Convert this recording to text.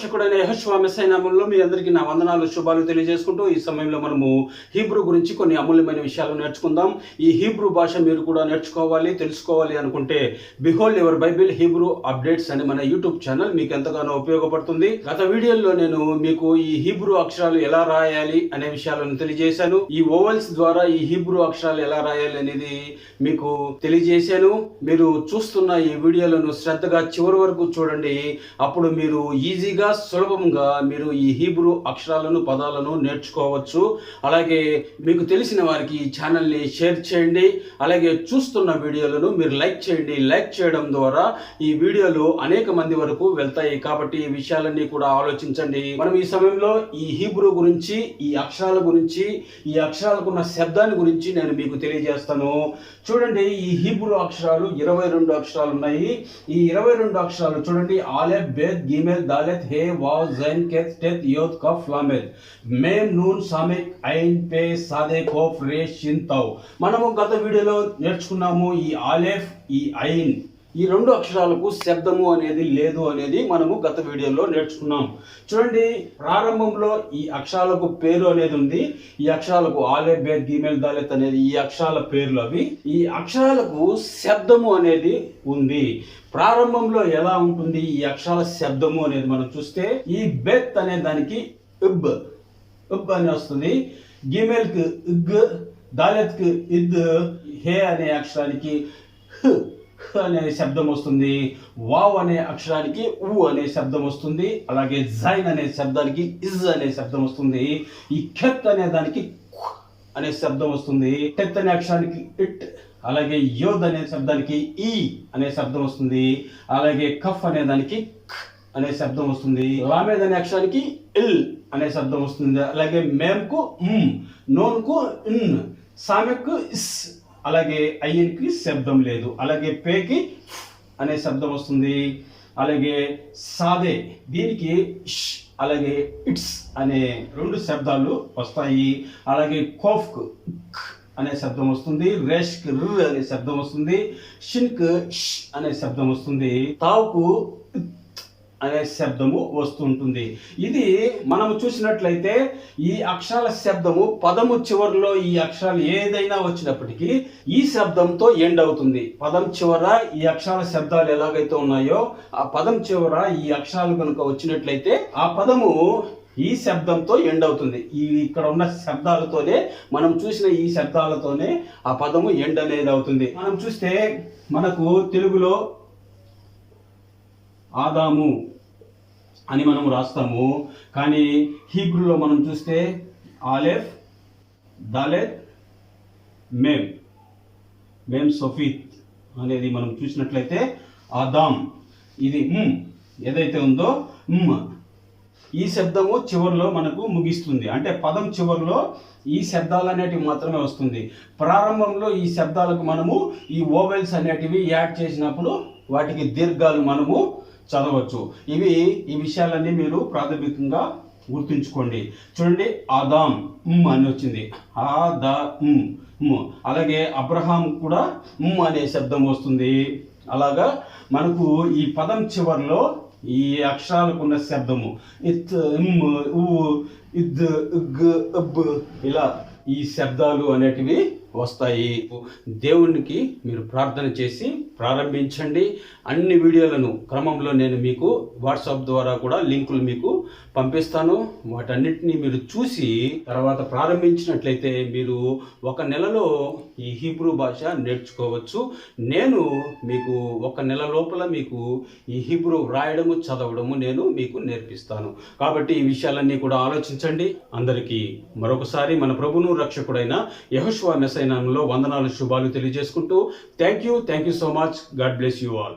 రక్షకుడైన యెహోషువ మెస్సీయ నామములో మీ అందరికీ నా వందనాలు శుభాలు తెలియజేసుకుంటూ ఈ సమయంలో మనము హీబ్రూ గురించి కొన్ని అమూల్యమైన విషయాలు నేర్చుకుందాం. ఈ హీబ్రూ భాష మీరు కూడా నేర్చుకోవాలి, తెలుసుకోవాలి అనుకుంటే behold your Bible Hebrew updates అని మన యూట్యూబ్ ఛానల్ మీకు ఎంతగానో ఉపయోగపడుతుంది. గత వీడియోలో నేను మీకు ఈ హీబ్రూ అక్షరాలు ఎలా రాయాలి అనే విషయాలను తెలియజేశాను. ఈ ఓవెల్స్ ద్వారా ఈ హీబ్రూ అక్షరాలు ఎలా రాయాలి అనేది మీకు తెలియజేశాను. మీరు చూస్తున్న ఈ వీడియోలను శ్రద్ధగా చివరి వరకు చూడండి. అప్పుడు మీరు ఈజీగా సులభంగా మీరు ఈ హీబ్రూ అక్షరాలను పదాలను నేర్చుకోవచ్చు. అలాగే మీకు తెలిసిన వారికి ఈ ఛానల్ని షేర్ చేయండి. అలాగే చూస్తున్న వీడియోలను మీరు లైక్ చేయండి. లైక్ చేయడం ద్వారా ఈ వీడియోలు అనేక మంది వరకు వెళ్తాయి. కాబట్టి ఈ విషయాలన్నీ కూడా ఆలోచించండి. మనం ఈ సమయంలో ఈ హీబ్రూ గురించి, ఈ అక్షరాల గురించి, ఈ అక్షరాలకున్న శబ్దాన్ని గురించి నేను మీకు తెలియజేస్తాను. చూడండి, ఈ హీబ్రూ అక్షరాలు 22 అక్షరాలు ఉన్నాయి. ఈ 22 అక్షరాలు చూడండి: ఆలెఫ్, బేత్, గీమెల్, దాలెత్, హే, వావ్, జైన్, కెత్, టెత్, యోద్, కఫ్, లామెద్, మేమ్, నూన్, సామెక్, ఐన్, పే, సాదే, కోఫ్, రే, షిన్, తౌ. మనము గత వీడియోలో నేర్చుకున్నాము ఈ ఆలెఫ్, ఈ ఐన్, ఈ 2 అక్షరాలకు శబ్దము అనేది లేదు అనేది మనము గత వీడియోలో నేర్చుకున్నాం. చూడండి, ప్రారంభంలో ఈ అక్షరాలకు పేరు అనేది ఉంది. ఈ అక్షరాలకు ఆలెఫ్, బేత్, గీమెల్, దాలెత్ అనేది ఈ అక్షరాల పేర్లు అవి. ఈ అక్షరాలకు శబ్దము అనేది ఉంది. ప్రారంభంలో ఎలా ఉంటుంది ఈ అక్షరాల శబ్దము అనేది మనం చూస్తే, ఈ బెత్ అనే దానికి ఇబ్ అని వస్తుంది. గీమెల్ కి ఇగ్, దాలెత్ కి ఇద్, హే అనే అక్షరానికి హ్ అనే శబ్దం వస్తుంది. వావ్ అనే అక్షరానికి ఉ అనే శబ్దం వస్తుంది. అలాగే జైన్ అనే శబ్దానికి ఇజ్ అనే శబ్దం వస్తుంది. ఈ కెత్ అనే దానికి అనే శబ్దం వస్తుంది. టెత్ అనే అక్షరానికి ఇట్, అలాగే యోద్ అనే శబ్దానికి ఈ అనే శబ్దం వస్తుంది. అలాగే కఫ్ అనే దానికి ఖ్ అనే శబ్దం వస్తుంది. లామెద్ అనే అక్షరానికి ఇల్ అనే శబ్దం వస్తుంది. అలాగే మేమ్ కు నోన్ కు ఇన్, సామెక్ కు ఇస్, అలాగే ఐన్ కి శబ్దం లేదు. అలాగే పేకి అనే శబ్దం వస్తుంది. అలాగే సాదే దీనికి ఇష్, అలాగే ఇట్స్ అనే 2 శబ్దాలు వస్తాయి. అలాగే కోఫ్ కు అనే శబ్దం వస్తుంది. రేష్ కి ర్ అనే శబ్దం వస్తుంది. షిన్ కు ష్ అనే శబ్దం వస్తుంది. తావ్ కు అనే శబ్దము వస్తుంటుంది. ఇది మనము చూసినట్లయితే ఈ అక్షరాల శబ్దము పదము చివరిలో ఈ అక్షరాలు ఏదైనా వచ్చినప్పటికీ ఈ శబ్దంతో ఎండ్ అవుతుంది. పదం చివర ఈ అక్షరాల శబ్దాలు ఎలాగైతే ఉన్నాయో ఆ పదం చివర ఈ అక్షరాలు కనుక వచ్చినట్లయితే ఆ పదము ఈ శబ్దంతో ఎండ్ అవుతుంది. ఈ ఇక్కడ ఉన్న శబ్దాలతోనే, మనం చూసిన ఈ శబ్దాలతోనే ఆ పదము ఎండ్ అనేది అవుతుంది. మనం చూస్తే మనకు తెలుగులో ఆదాము అని మనం రాస్తాము. కానీ హీబ్రూలో మనం చూస్తే ఆలెఫ్, దాలెత్, మేమ్ సోఫిత్ అనేది మనం చూసినట్లయితే ఆదాం, ఇది ఏదైతే ఉందో ఈ శబ్దము చివరిలో మనకు ముగిస్తుంది. అంటే పదం చివరిలో ఈ శబ్దాలు అనేటివి మాత్రమే వస్తుంది. ప్రారంభంలో ఈ శబ్దాలకు మనము ఈ ఓవెల్స్ అనేటివి యాడ్ చేసినప్పుడు వాటికి దీర్ఘాలు మనము చదవచ్చు. ఈ విషయాలన్నీ మీరు ప్రాథమికంగా గుర్తుంచుకోండి. చూడండి, ఆదాం అని వచ్చింది. అలాగే అబ్రహాం కూడా అనే శబ్దం వస్తుంది. అలాగా మనకు ఈ పదం చివరిలో ఈ అక్షరాలకు ఉన్న శబ్దము ఇత్, ఉ, ఇద్, ఇగ్, ఇబ్ ఇలా ఈ శబ్దాలు అనేటివి వస్తాయి. దేవునికి మీరు ప్రార్థన చేసి ప్రారంభించండి. అన్ని వీడియోలను క్రమంలో నేను మీకు వాట్సాప్ ద్వారా కూడా లింకులు మీకు పంపిస్తాను. వాటన్నిటిని మీరు చూసి తర్వాత ప్రారంభించినట్లయితే మీరు 1 నెలలో ఈ హీబ్రూ భాష నేర్చుకోవచ్చు. నేను మీకు 1 నెల లోపల మీకు ఈ హీబ్రూ రాయడము, చదవడము నేను మీకు నేర్పిస్తాను. కాబట్టి ఈ విషయాలన్నీ కూడా ఆలోచించండి. అందరికీ మరొకసారి మన ప్రభువును రక్షకుడైన యెహోషువ మెస్సీయ నామములో వందనాలు, శుభాలు తెలియజేసుకుంటూ thank you so much. God bless you all.